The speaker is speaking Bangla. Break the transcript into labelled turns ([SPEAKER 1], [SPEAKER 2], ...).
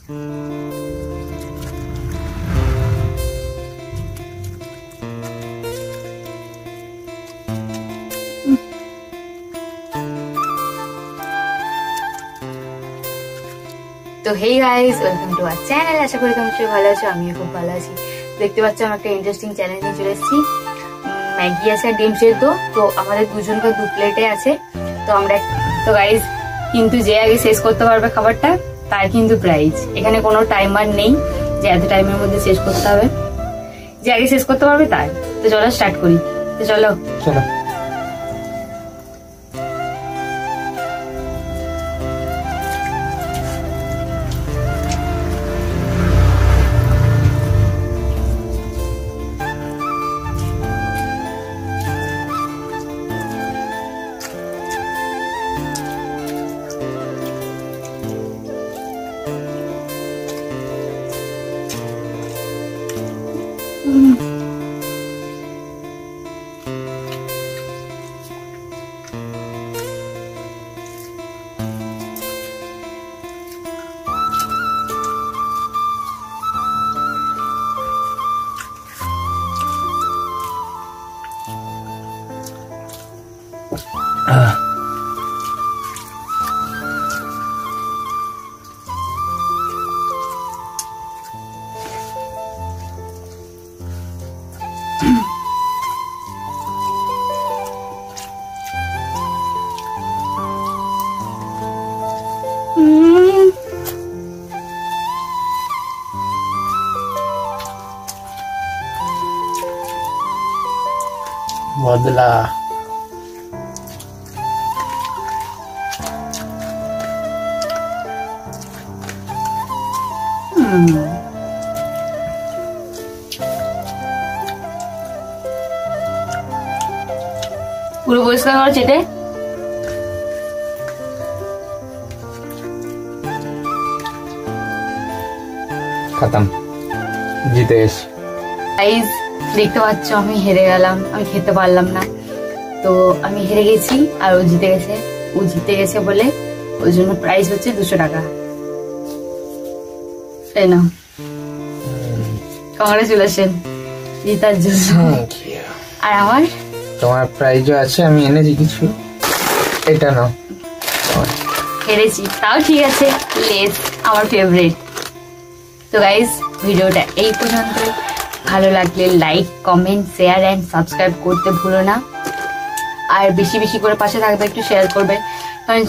[SPEAKER 1] তো hey guys, welcome to our channel. আশা করি তোমরা সবাই ভালো আছো, আমিও খুব ভালো আছি। দেখতে পাচ্ছ আমরা একটা ইন্টারেস্টিং চ্যালেঞ্জ নিয়ে চলে এসেছি। ম্যাগি আছে আর ডিম সেদ্ধ, তো আমাদের দুজনকে 2 প্লেটে আছে। তো আমরা গাইস, কিন্তু যে আগে শেষ করতে পারবে খাবারটা তার কিন্তু প্রাইজ। এখানে কোনো টাইমার নেই যে এত টাইমের মধ্যে শেষ করতে হবে, যে আগে শেষ করতে পারবে তার। তো চলো স্টার্ট করি। তো চলো চলো
[SPEAKER 2] বদলা।
[SPEAKER 1] পুরো পরিষ্কার করে চেটে
[SPEAKER 2] খতম, জিতে গেছি।
[SPEAKER 1] গাইস দেখতে পাচ্ছ আমি হেরে গেলাম, আমি খেতে পারলাম না। তো আমি হেরে গেছি আর ও জিতে গেছে। ও জিতে গেছে বলে ওই জন্য প্রাইস হচ্ছে 200 টাকা। তাই না? কংগ্রেচুলেশন জিতার জন্য। আর আমার
[SPEAKER 2] তোমার প্রাইজও আছে, আমি এনেছি কিছু। এটা নাও।
[SPEAKER 1] হেরেছি তাও ঠিক আছে, লেস আমার ফেভারিট। তো গাইস ভিডিওটা এই পর্যন্ত। ভালো লাগলে like, comment, share and subscribe করতে ভুলো না। আর বেশি বেশি করে পাশে থাকবে, একটু শেয়ার করবে, কারণ